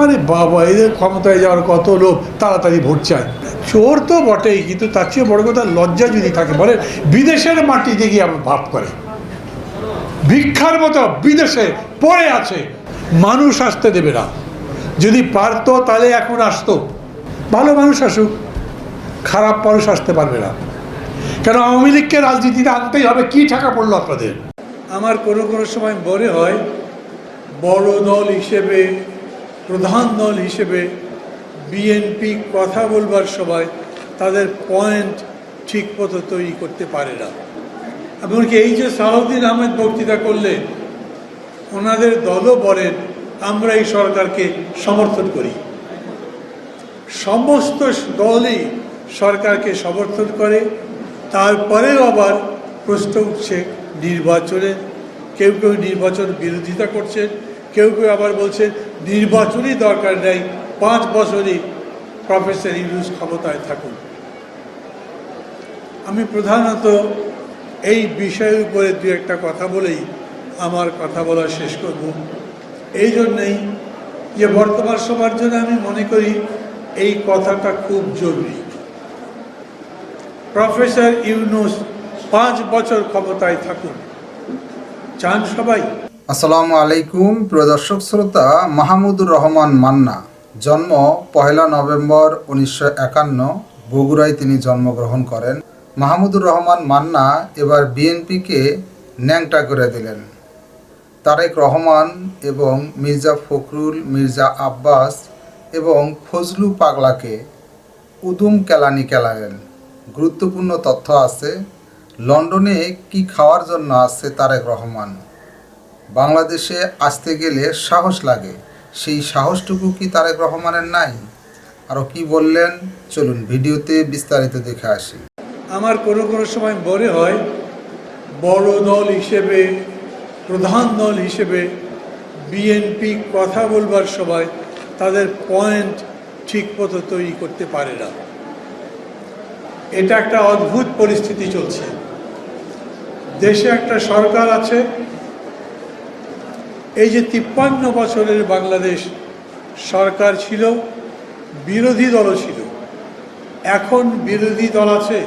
আরে বাবা, এদের ক্ষমতায় যাওয়ার কত লোক, তাড়াতাড়ি ভোট চায়। চোর তো বটেই, কিন্তু তার চেয়ে বড় কথা লজ্জা যদি থাকে, বলে বিদেশের মাটিতে গিয়ে আমার ভাব করে, ভিক্ষার মতো বিদেশে পড়ে আছে, মানুষ আসতে দেবে না। যদি পারতো তাহলে এখন আসতো, ভালো মানুষ আসুক, খারাপ মানুষ আসতে পারবে না। কেন আওয়ামী লীগকে রাজনীতিতে আনতেই হবে? কি টাকা পড়লো আপনাদের? আমার কোনো কোনো সময় মনে হয় বড় দল হিসেবে, প্রধান দল হিসেবে বিএনপি কথা বলবার সময় তাদের পয়েন্ট ঠিক মতো তৈরি করতে পারে না। এমনকি এই যে সালাউদ্দিন আহমেদ বক্তৃতা করলেন, ওনাদের দলও বলেন আমরা এই সরকারকে সমর্থন করি। সমস্ত দলই সরকারকে সমর্থন করে, তারপরেও আবার প্রশ্ন উঠছে নির্বাচনে। কেউ কেউ নির্বাচন বিরোধিতা করছেন, কেউ কেউ আবার বলছেন নির্বাচনই দরকার নেই, 5 বছরই প্রফেসর ইউনূস ক্ষমতায় থাকুন। আমি প্রধানত এই বিষয়ের উপরে দু একটা কথা বলেই আমার কথা বলা শেষ করব। এই জন্যেই যে বর্তমান সময়ের জন্য আমি মনে করি এই কথাটা খুব জরুরি। প্রফেসর ইউনূস 5 বছর ক্ষমতায় থাকুন, চান সবাই? আসসালামু আলাইকুম প্রিয় দর্শক শ্রোতা। মাহমুদুর রহমান মান্না, জন্ম 1 নভেম্বর 1951, বগুড়ায় তিনি জন্মগ্রহণ করেন। মাহমুদুর রহমান মান্না এবার বিএনপিকে ন্যাংটা করে দিলেন। তারেক রহমান এবং মির্জা ফখরুল, মির্জা আব্বাস এবং ফজলু পাগলাকে উদুম কেলানি কেলালেন। গুরুত্বপূর্ণ তথ্য আছে। লন্ডনে কি খাওয়ার জন্য আসছে তারেক রহমান? বাংলাদেশে আসতে গেলে সাহস লাগে, সেই সাহসটুকু কি তারেক রহমানের নাই? আরও কি বললেন, চলুন ভিডিওতে বিস্তারিত দেখে আসি। আমার কোনো কোনো সময় মনে হয় বড় দল হিসেবে, প্রধান দল হিসেবে বিএনপি কথা বলবার সময় তাদের পয়েন্ট ঠিক মতো তৈরি করতে পারে না। এটা একটা অদ্ভুত পরিস্থিতি চলছে। দেশে একটা সরকার আছে, এই যে 53 বছরের বাংলাদেশ সরকার ছিল, বিরোধী দলও ছিল, এখন বিরোধী দল আছে।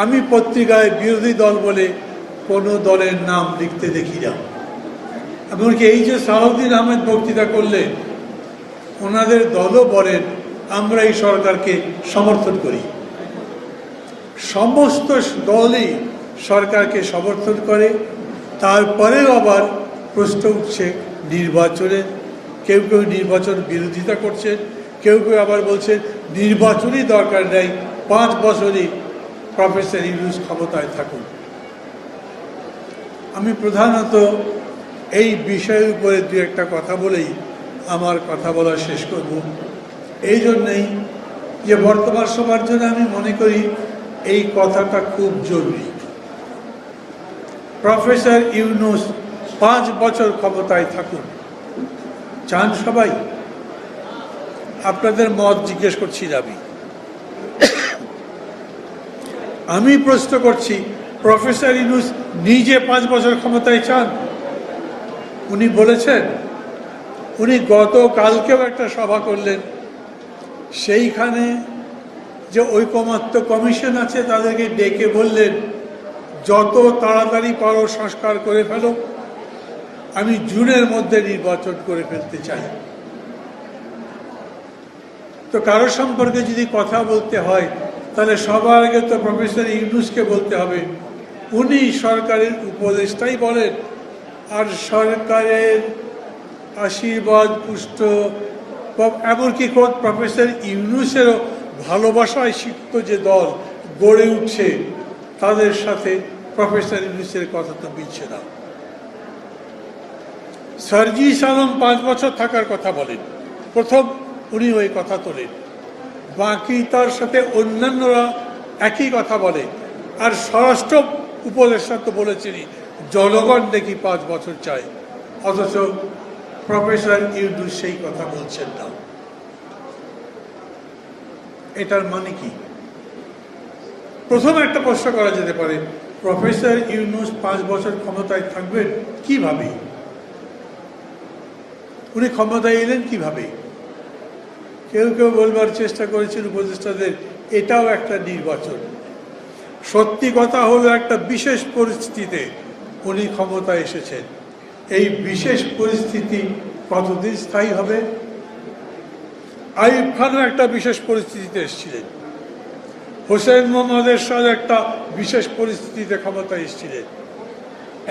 আমি পত্রিকায় বিরোধী দল বলে কোনো দলের নাম লিখতে দেখি না। এমনকি এই যে সালাউদ্দিন আহমেদ বক্তৃতা করলেন, ওনাদের দলও বলেন আমরা এই সরকারকে সমর্থন করি। সমস্ত দলই সরকারকে সমর্থন করে, তারপরেও আবার প্রশ্ন উঠছে নির্বাচনে। কেউ কেউ নির্বাচন বিরোধিতা করছেন, কেউ কেউ আবার বলছেন নির্বাচনই দরকার নেই, 5 বছরই প্রফেসর ইউনূস ক্ষমতায় থাকুন। আমি প্রধানত এই বিষয়ের উপরে দু একটা কথা বলেই আমার কথা বলা শেষ করব। এই জন্যেই যে বর্তমান সময়ের জন্য আমি মনে করি এই কথাটা খুব জরুরি। প্রফেসর ইউনূস 5 বছর ক্ষমতায় থাকুন, চান সবাই? আপনাদের মত জিজ্ঞেস করছি না আমি প্রশ্ন করছি, প্রফেসর ইউনূস নিজে 5 বছর ক্ষমতায় চান? উনি বলেছেন। উনি গতকালকেও একটা সভা করলেন, সেইখানে যে ঐকমত্য কমিশন আছে তাদেরকে ডেকে বললেন যত তাড়াতাড়ি পারো সংস্কার করে ফেলো, আমি জুনের মধ্যে নির্বাচন করে ফেলতে চাই। তো কারো সম্পর্কে যদি কথা বলতে হয় তাহলে সবার আগে তো প্রফেসর ইউনূসকে বলতে হবে। উনি সরকারের উপদেষ্টাই বলেন, আর সরকারের আশীর্বাদ পুষ্ট, এমনকি প্রফেসর ইউনূসেরও ভালোবাসায় সিক্ত যে দল গড়ে উঠছে, তাদের সাথে প্রফেসর ইউনূসের কথা তো মিলছে না। সার্জিস আলম 5 বছর থাকার কথা বলেন, প্রথম উনি ওই কথা তোলেন, বাকি তার সাথে অন্যান্যরা একই কথা বলে। আর স্বরাষ্ট্র উপদেষ্টা তো বলেছেনই জনগণ নাকি 5 বছর চায়, অথচ প্রফেসর ইউনূস সেই কথা বলছেন না। এটার মানে কি? প্রথমে একটা প্রশ্ন করা যেতে পারে, প্রফেসর ইউনূস 5 বছর ক্ষমতায় থাকবেন কিভাবে? উনি ক্ষমতায় এলেন কিভাবে? কেউ কেউ বলবার চেষ্টা করেছেন উপদেষ্টাদের এটাও একটা নির্বাচন। সত্যি কথা হলো একটা বিশেষ পরিস্থিতিতে উনি ক্ষমতায় এসেছেন। এই বিশেষ পরিস্থিতি কতদিন স্থায়ী হবে? আইয়ুব খানও একটা বিশেষ পরিস্থিতিতে এসেছিলেন, হোসেন মোহাম্মদ এরশাদ একটা বিশেষ পরিস্থিতিতে ক্ষমতায় এসেছিলেন,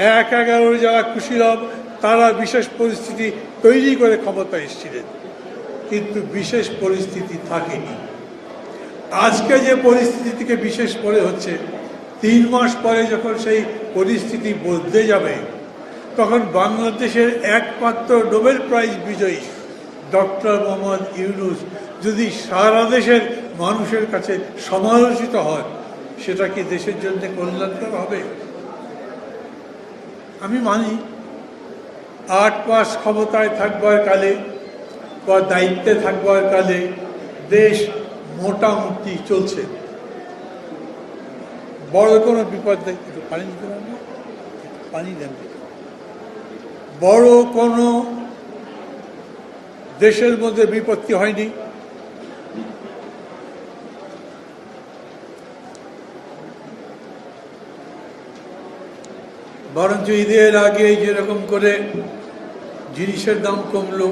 ১/১১ যারা কুশীলব তারা বিশেষ পরিস্থিতি তৈরি করে ক্ষমতায় এসেছিলেন, কিন্তু বিশেষ পরিস্থিতি থাকেনি। আজকে যে পরিস্থিতি থেকে বিশেষ মনে হচ্ছে, ৩ মাস পরে যখন সেই পরিস্থিতি বদলে যাবে, তখন বাংলাদেশের একমাত্র নোবেল প্রাইজ বিজয়ী ডক্টর মোহাম্মদ ইউনূস যদি সারা দেশের মানুষের কাছে সমালোচিত হয়, সেটা কি দেশের জন্য কল্যাণকর হবে? আমি মানি ৮ মাস ক্ষমতায় থাকবার কালে বা দায়িত্বে থাকবার কালে দেশ মোটামুটি চলছে, বড় কোনো বিপদ নেই। একটু পানি দিতে পারবে? পানি দেন। বড় কোনো দেশের মধ্যে বিপত্তি হয়নি। বরঞ্চ ঈদের আগে যেরকম করে জিনিসের দাম কমলো,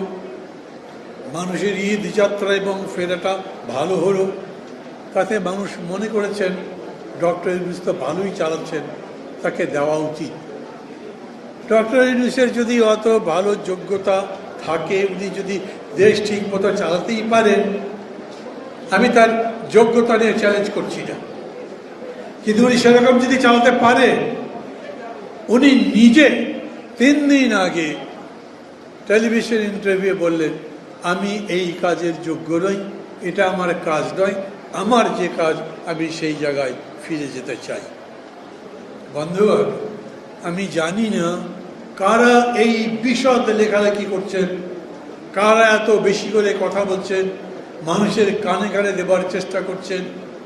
মানুষের ঈদ যাত্রা এবং ফেরাটা ভালো হলো, তাতে মানুষ মনে করেছেন ডক্টর ইউনূস তো ভালোই চালাচ্ছেন, তাকে দেওয়া উচিত। ডক্টর ইউনূসের যদি অত ভালো যোগ্যতা থাকে, উনি যদি দেশ ঠিক মতো চালাতেই পারেন, আমি তার যোগ্যতা নিয়ে চ্যালেঞ্জ করছি না, কিন্তু উনি সেরকম যদি চালাতে পারেন, উনি নিজে 3 দিন আগে টেলিভিশন ইন্টারভিউ বললেন, আমি এই কাজের যোগ্য নই, এটা আমার কাজ নয়, আমার যে কাজ আমি সেই জায়গায় ফিরে যেতে চাই। বন্ধুগণ, আমি জানি না কারা এই বিশদ লেখালেখি করছেন, কারা এত বেশি করে কথা বলছেন, মানুষের কানে কানে দেবার চেষ্টা করছেন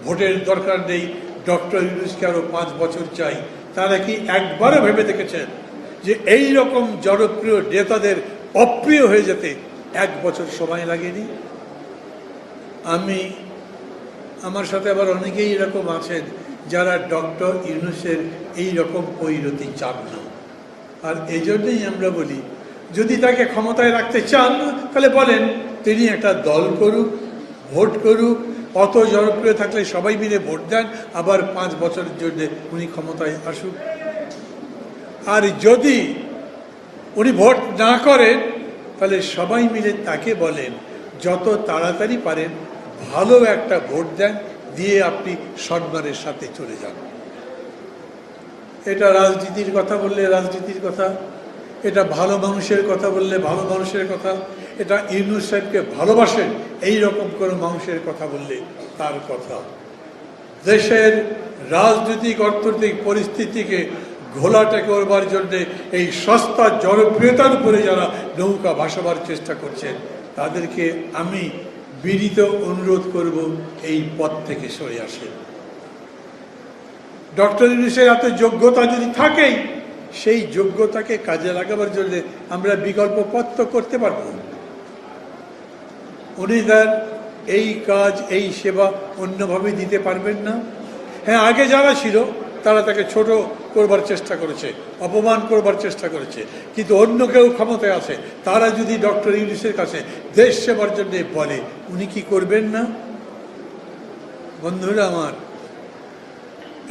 ভোটের দরকার নেই, ডক্টর ইউনূসকে আরও 5 বছর চাই। তারা কি একবারও ভেবে দেখেছেন যে এই রকম জনপ্রিয় নেতাদের অপ্রিয় হয়ে যেতে 1 বছর সময় লাগেনি? আমার সাথে আবার অনেকেই এরকম আছেন যারা ডক্টর ইউনূসের এই রকম পরিণতি চান না। আর এই জন্যই আমরা বলি, যদি তাকে ক্ষমতায় রাখতে চান তাহলে বলেন তিনি একটা দল করুক, ভোট করুক, অত জনপ্রিয় থাকলে সবাই মিলে ভোট দেন, আবার 5 বছরের জন্য উনি ক্ষমতায় আসুক। আর যদি উনি ভোট না করেন, তাহলে সবাই মিলে তাকে বলেন যত তাড়াতাড়ি পারেন ভালো একটা ভোট দেন, দিয়ে আপনি সম্মানের সাথে চলে যান। এটা রাজনীতির কথা বললে রাজনীতির কথা, এটা ভালো মানুষের কথা বললে ভালো মানুষের কথা, এটা ইউনূস সাহেবকে ভালোবাসেন এই রকম করে মানুষের কথা বললে তার কথা। দেশের রাজনৈতিক অর্থনৈতিক পরিস্থিতিকে ঘোলাটে করবার জন্যে এই সস্তা জনপ্রিয়তার উপরে যারা নৌকা ভাসাবার চেষ্টা করছেন, তাদেরকে আমি বিনীত অনুরোধ করব এই পথ থেকে সরে আসেন। ডক্টর ইউনূসের এত যোগ্যতা যদি থাকেই, সেই যোগ্যতাকে কাজে লাগাবার জন্য আমরা বিকল্প পথ তো করতে পারব। উনি তার এই কাজ এই সেবা অন্যভাবে দিতে পারবেন না। হ্যাঁ, আগে যারা ছিল তারা তাকে ছোট করবার চেষ্টা করেছে, অপমান করবার চেষ্টা করেছে, কিন্তু অন্য কেউ ক্ষমতায় আছে, তারা যদি ডক্টর ইউনূসের কাছে দেশ সেবার জন্য বলে, উনি কি করবেন না? বন্ধুরা আমার,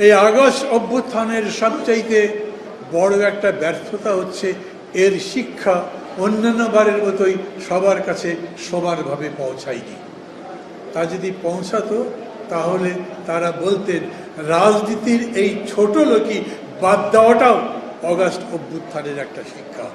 এই আগস্ট অভ্যুত্থানের সবচাইতে বড় একটা ব্যর্থতা হচ্ছে এর শিক্ষা অন্যান্য বারের মতোই সবার কাছে সমানভাবে পৌঁছায়নি। তা যদি পৌঁছাতো তাহলে তারা বলতেন রাজনীতির এই ছোট লোকই বাদ দেওয়াটাও অগাস্ট অভ্যুত্থানের একটা শিক্ষা।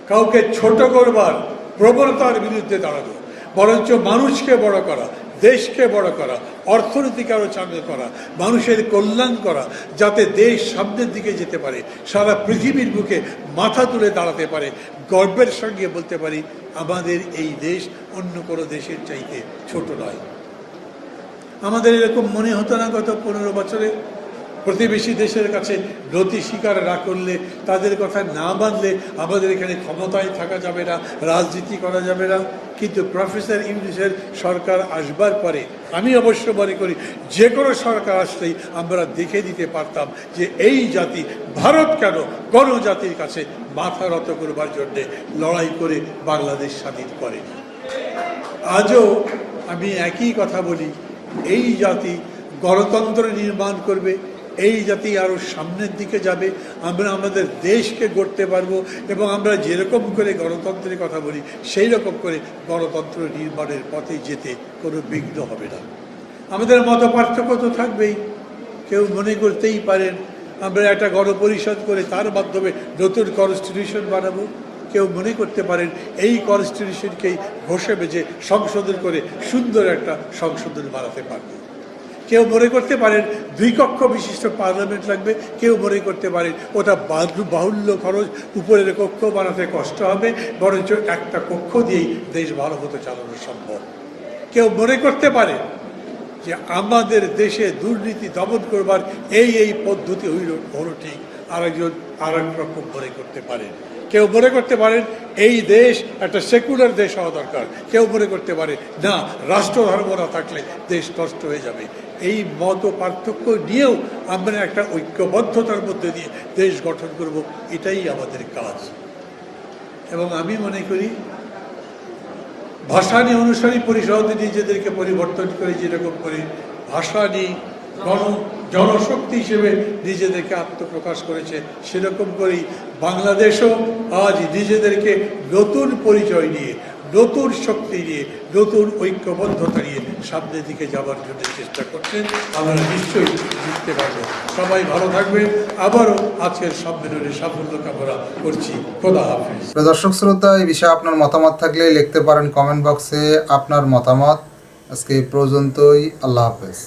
কাউকে ছোট করবার প্রবণতার বিরুদ্ধে দাঁড়ানো, বরঞ্চ মানুষকে বড় করা, দেশকে বড় করা, অর্থনীতিকে আরও চাঙ্গা করা, মানুষের কল্যাণ করা, যাতে দেশ সামনের দিকে যেতে পারে, সারা পৃথিবীর বুকে মাথা তুলে দাঁড়াতে পারে, গর্বের সঙ্গে বলতে পারি আমাদের এই দেশ অন্য কোনো দেশের চাইতে ছোট নয়। আমাদের এরকম মনে হতো না গত 15 বছরে প্রতিবেশী দেশের কাছে নতি স্বীকার না করলে, তাদের কথা না মানলে আমাদের এখানে ক্ষমতায় থাকা যাবে না, রাজনীতি করা যাবে না। কিন্তু প্রফেসর ইউনূসের সরকার আসবার পরে আমি অবশ্য মনে করি যে কোনো সরকার আসলেই আমরা দেখে দিতে পারতাম যে এই জাতি, ভারত কেন, গণজাতির কাছে মাথা নত করবার জন্যে লড়াই করে বাংলাদেশ স্বাধীন করেনি। আজও আমি একই কথা বলি, এই জাতি গণতন্ত্র নির্মাণ করবে, এই জাতি আরও সামনের দিকে যাবে, আমরা আমাদের দেশকে গড়তে পারবো এবং আমরা যেরকম করে গণতন্ত্রের কথা বলি সেই রকম করে গণতন্ত্র নির্মাণের পথে যেতে কোনো বিঘ্ন হবে না। আমাদের মত পার্থক্য তো থাকবেই। কেউ মনে করতেই পারেন আমরা একটা গণপরিষদ করে তার মাধ্যমে নতুন কনস্টিটিউশন বানাবো। কেউ মনে করতে পারেন এই কনস্টিটিউশনকেই ঘষে বেজে সংশোধন করে সুন্দর একটা সংশোধন বানাতে পারবে। কেউ মনে করতে পারেন দুই কক্ষ বিশিষ্ট পার্লামেন্ট লাগবে, কেউ মনে করতে পারেন ওটা বাহুল্য খরচ, উপরের কক্ষ বানাতে কষ্ট হবে, বরঞ্চ একটা কক্ষ দিয়েই দেশ ভালো মতো চালানো সম্ভব। কেউ মনে করতে পারে যে আমাদের দেশে দুর্নীতি দমন করবার এই পদ্ধতি হলো ঠিক, আরেকজন আর এক রকম মনে করতে পারেন। কেউ মনে করতে পারেন এই দেশ একটা সেকুলার দেশ হওয়া দরকার, কেউ মনে করতে পারে না, রাষ্ট্রধর্ম না থাকলে দেশ নষ্ট হয়ে যাবে। এই মত পার্থক্য নিয়েও আমরা একটা ঐক্যবদ্ধতার মধ্যে দিয়ে দেশ গঠন করব, এটাই আমাদের কাজ। এবং আমি মনে করি ভাষানী অনুসারী পরিষদ নিজেদেরকে পরিবর্তন করে যেরকম করে ভাষানী জনশক্তি হিসেবে নিজেদেরকে আত্মপ্রকাশ করেছে, সেরকম করেই বাংলাদেশও আজ নিজেদেরকে নতুন পরিচয় নিয়ে, নতুন শক্তি নিয়ে, নতুন ঐক্যবদ্ধতা নিয়ে সামনের দিকে যাওয়ার জন্য চেষ্টা করছেন। আমরা নিশ্চয়ই জিততে পারবো। সবাই ভালো থাকবেন। আবারও আজকের সম্মেলনে সাফল্য কামনা করছি। খোদা হাফেজ। দর্শক শ্রোতা, এই বিষয়ে আপনার মতামত থাকলে লিখতে পারেন কমেন্ট বক্সে আপনার মতামত। আজকে এই পর্যন্তই। আল্লাহ হাফেজ।